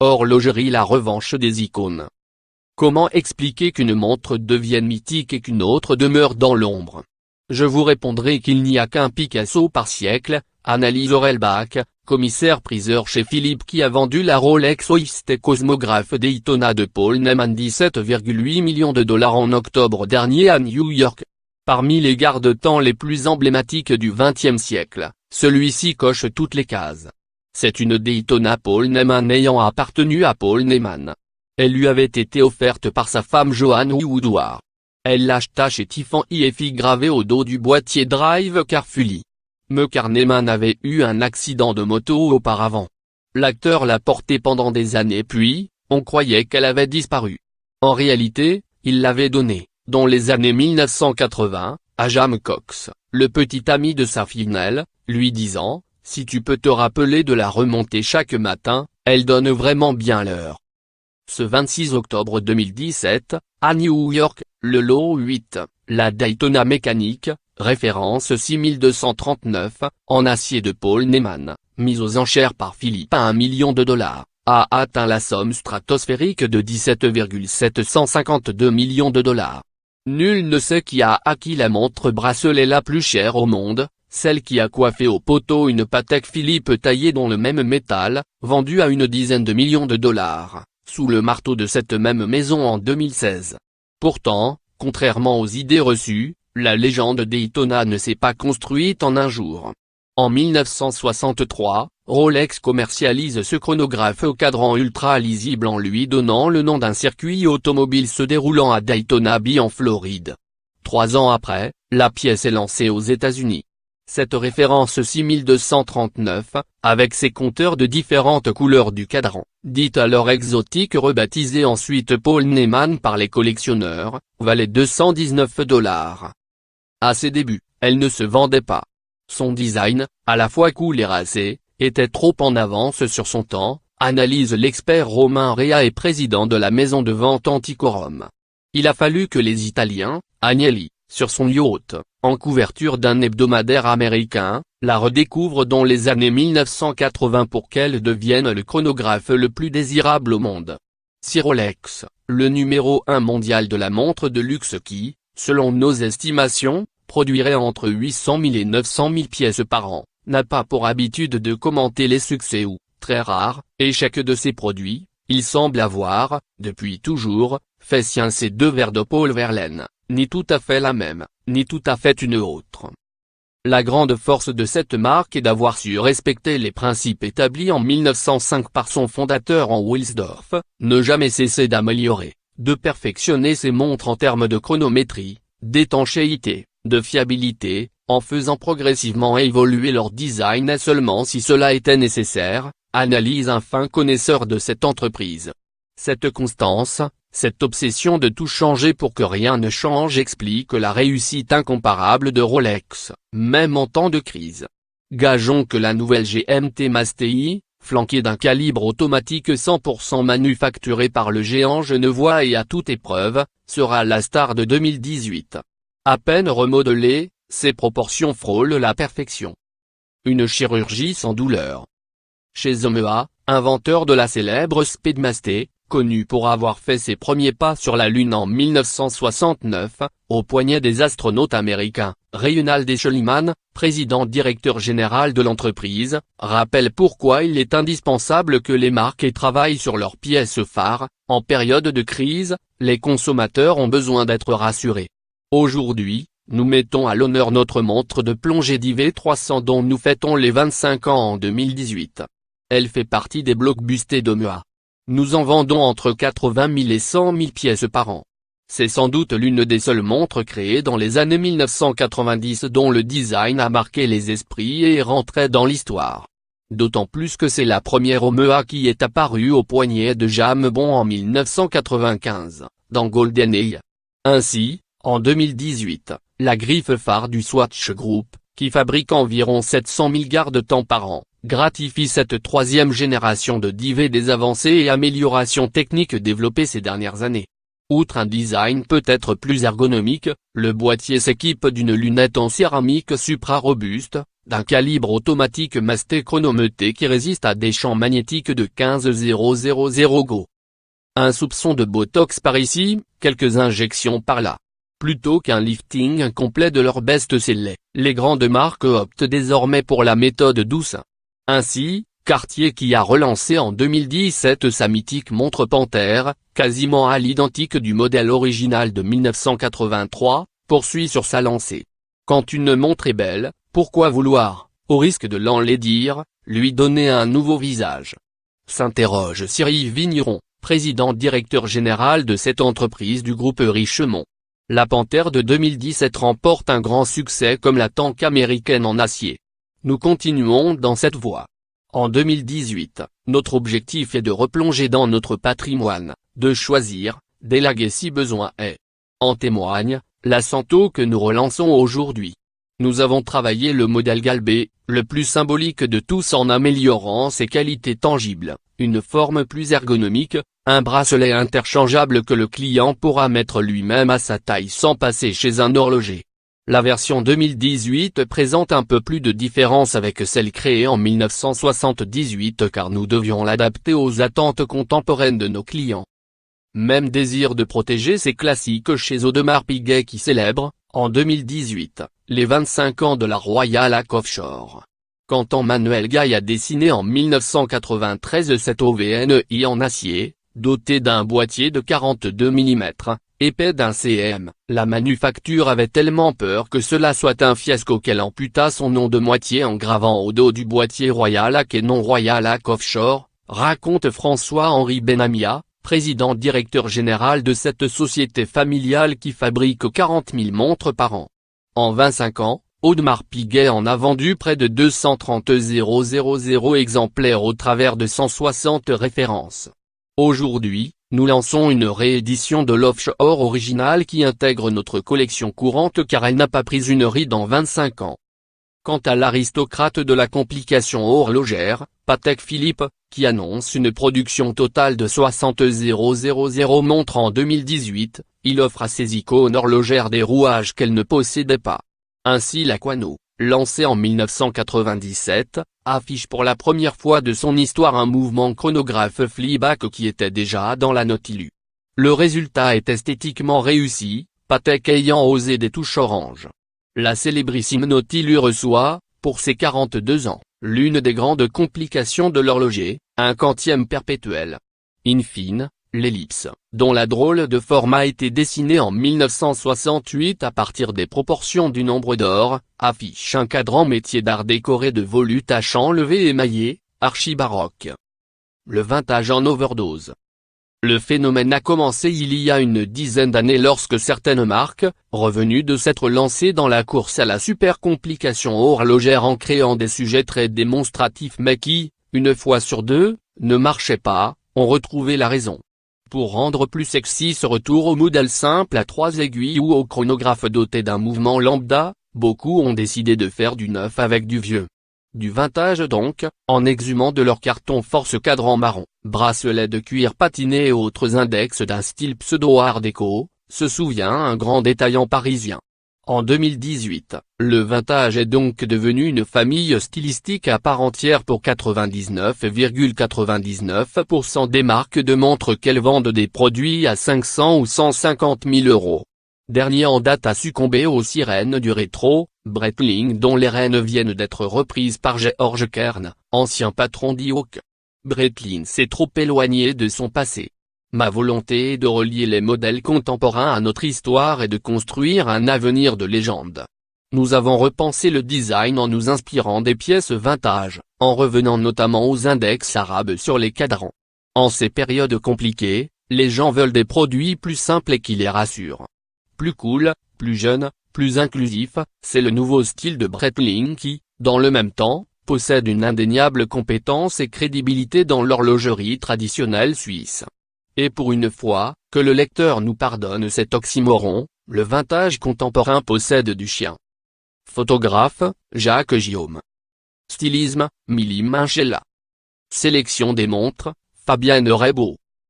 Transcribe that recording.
Horlogerie. La revanche des icônes. Comment expliquer qu'une montre devienne mythique et qu'une autre demeure dans l'ombre? Je vous répondrai qu'il n'y a qu'un Picasso par siècle, analyse Aurelbach, commissaire-priseur chez Philippe qui a vendu la Rolex OIST Cosmographe Daytona de Paul Neyman 17,8 millions de dollars en octobre dernier à New York. Parmi les garde-temps les plus emblématiques du XXe siècle, celui-ci coche toutes les cases. C'est une Daytona Paul Neyman ayant appartenu à Paul Neyman. Elle lui avait été offerte par sa femme Joanne Woodward. Elle l'acheta chez Tiffany et fit graver au dos du boîtier Drive Carefully. Car Neyman avait eu un accident de moto auparavant. L'acteur l'a portée pendant des années puis, on croyait qu'elle avait disparu. En réalité, il l'avait donnée, dans les années 1980, à Jam Cox, le petit ami de sa fille Nell, lui disant « Si tu peux te rappeler de la remonter chaque matin, elle donne vraiment bien l'heure. » Ce 26 octobre 2017, à New York, le lot 8, la Daytona mécanique, référence 6239, en acier de Paul Neyman, mise aux enchères par Philippe à 1 million de dollars, a atteint la somme stratosphérique de 17,752 millions de dollars. Nul ne sait qui a acquis la montre bracelet la plus chère au monde, celle qui a coiffé au poteau une Patek Philippe taillée dans le même métal, vendue à une dizaine de millions de dollars, sous le marteau de cette même maison en 2016. Pourtant, contrairement aux idées reçues, la légende Daytona ne s'est pas construite en un jour. En 1963, Rolex commercialise ce chronographe au cadran ultra lisible en lui donnant le nom d'un circuit automobile se déroulant à Daytona Beach en Floride. 3 ans après, la pièce est lancée aux États-Unis. Cette référence 6239, avec ses compteurs de différentes couleurs du cadran, dite alors exotique rebaptisée ensuite Paul Neyman par les collectionneurs, valait 219 $. À ses débuts, elle ne se vendait pas. Son design, à la fois cool et racé, était trop en avance sur son temps, analyse l'expert Romain Rea et président de la maison de vente Antiquorum. Il a fallu que les Italiens, Agnelli, sur son yacht, en couverture d'un hebdomadaire américain, la redécouvrent dans les années 1980 pour qu'elle devienne le chronographe le plus désirable au monde. Si Rolex, le numéro 1 mondial de la montre de luxe qui, selon nos estimations, produirait entre 800 000 et 900 000 pièces par an, n'a pas pour habitude de commenter les succès ou, très rares, échecs de ses produits, il semble avoir, depuis toujours, fait sien ces 2 vers de Paul Verlaine, ni tout à fait la même, ni tout à fait une autre. La grande force de cette marque est d'avoir su respecter les principes établis en 1905 par son fondateur en Wilsdorf, ne jamais cesser d'améliorer, de perfectionner ses montres en termes de chronométrie, d'étanchéité, de fiabilité, en faisant progressivement évoluer leur design seulement si cela était nécessaire, analyse un fin connaisseur de cette entreprise. Cette constance, cette obsession de tout changer pour que rien ne change explique la réussite incomparable de Rolex, même en temps de crise. Gageons que la nouvelle GMT Master, flanquée d'un calibre automatique 100% manufacturé par le géant genevois et à toute épreuve, sera la star de 2018. À peine remodelée, ses proportions frôlent la perfection. Une chirurgie sans douleur. Chez Omea, inventeur de la célèbre Speedmaster, connu pour avoir fait ses premiers pas sur la Lune en 1969, au poignet des astronautes américains, Reynald Eshelman, président-directeur général de l'entreprise, rappelle pourquoi il est indispensable que les marques travaillent sur leurs pièces phares. En période de crise, les consommateurs ont besoin d'être rassurés. Aujourd'hui, nous mettons à l'honneur notre montre de plongée DV300 dont nous fêtons les 25 ans en 2018. Elle fait partie des blockbusters d'Omea. Nous en vendons entre 80 000 et 100 000 pièces par an. C'est sans doute l'une des seules montres créées dans les années 1990 dont le design a marqué les esprits et est rentré dans l'histoire. D'autant plus que c'est la première Omea qui est apparue au poignet de James Bond en 1995, dans GoldenEye. Ainsi, en 2018, la griffe phare du Swatch Group, qui fabrique environ 700 000 garde-temps par an, gratifie cette 3e génération de divers des avancées et améliorations techniques développées ces dernières années. Outre un design peut-être plus ergonomique, le boîtier s'équipe d'une lunette en céramique supra-robuste, d'un calibre automatique masté chronométré qui résiste à des champs magnétiques de 15 000 Go. Un soupçon de botox par ici, quelques injections par là. Plutôt qu'un lifting complet de leur best-seller, les grandes marques optent désormais pour la méthode douce. Ainsi, Cartier, qui a relancé en 2017 sa mythique montre Panthère, quasiment à l'identique du modèle original de 1983, poursuit sur sa lancée. Quand une montre est belle, pourquoi vouloir, au risque de l'enlaidir, lui donner un nouveau visage? S'interroge Cyril Vigneron, président-directeur général de cette entreprise du groupe Richemont. La Panthère de 2017 remporte un grand succès comme la tank américaine en acier. Nous continuons dans cette voie. En 2018, notre objectif est de replonger dans notre patrimoine, de choisir, d'élaguer si besoin est. En témoigne, la Santo que nous relançons aujourd'hui. Nous avons travaillé le modèle galbé, le plus symbolique de tous en améliorant ses qualités tangibles, une forme plus ergonomique, un bracelet interchangeable que le client pourra mettre lui-même à sa taille sans passer chez un horloger. La version 2018 présente un peu plus de différence avec celle créée en 1978 car nous devions l'adapter aux attentes contemporaines de nos clients. Même désir de protéger ces classiques chez Audemars Piguet qui célèbre, en 2018, les 25 ans de la Royal Oak Offshore. Quand Emmanuel Gaille a dessiné en 1993 cette OVNI en acier, dotée d'un boîtier de 42 mm, épais d'un cm, la manufacture avait tellement peur que cela soit un fiasco qu'elle amputa son nom de moitié en gravant au dos du boîtier Royal Oak et non Royal Oak Offshore, raconte François-Henri Benamia, président-directeur général de cette société familiale qui fabrique 40 000 montres par an. En 25 ans, Audemars Piguet en a vendu près de 230 000 exemplaires au travers de 160 références. Aujourd'hui, nous lançons une réédition de l'Offshore original qui intègre notre collection courante car elle n'a pas pris une ride en 25 ans. Quant à l'aristocrate de la complication horlogère, Patek Philippe, qui annonce une production totale de 60 000 montres en 2018, il offre à ses icônes horlogères des rouages qu'elles ne possédaient pas. Ainsi la Quano, lancée en 1997, affiche pour la première fois de son histoire un mouvement chronographe flyback qui était déjà dans la Nautilus. Le résultat est esthétiquement réussi, Patek ayant osé des touches orange. La célébrissime Nautilus reçoit, pour ses 42 ans, l'une des grandes complications de l'horloger, un quantième perpétuel. In fine, l'ellipse, dont la drôle de forme a été dessinée en 1968 à partir des proportions du nombre d'or, affiche un cadran métier d'art décoré de volutes à champs levés émaillés, archi-baroque. Le vintage en overdose. Le phénomène a commencé il y a une dizaine d'années lorsque certaines marques, revenues de s'être lancées dans la course à la super complication horlogère en créant des sujets très démonstratifs mais qui, une fois sur deux, ne marchaient pas, ont retrouvé la raison. Pour rendre plus sexy ce retour au modèle simple à 3 aiguilles ou au chronographe doté d'un mouvement lambda, beaucoup ont décidé de faire du neuf avec du vieux. Du vintage donc, en exhumant de leur carton force cadran marron, bracelets de cuir patiné et autres index d'un style pseudo-art déco, se souvient un grand détaillant parisien. En 2018, le vintage est donc devenu une famille stylistique à part entière pour 99,99% des marques de montres qu'elles vendent des produits à 500 ou 150 000 €. Dernier en date à succomber aux sirènes du rétro, Breitling dont les rênes viennent d'être reprises par George Kern, ancien patron d'Hawk. Breitling s'est trop éloigné de son passé. Ma volonté est de relier les modèles contemporains à notre histoire et de construire un avenir de légende. Nous avons repensé le design en nous inspirant des pièces vintage, en revenant notamment aux index arabes sur les cadrans. En ces périodes compliquées, les gens veulent des produits plus simples et qui les rassurent. Plus cool, plus jeune, plus inclusif, c'est le nouveau style de Breitling qui, dans le même temps, possède une indéniable compétence et crédibilité dans l'horlogerie traditionnelle suisse. Et pour une fois, que le lecteur nous pardonne cet oxymoron, le vintage contemporain possède du chien. Photographe, Jacques Guillaume. Stylisme, Mili Minchella. Sélection des montres, Fabienne Reybaud.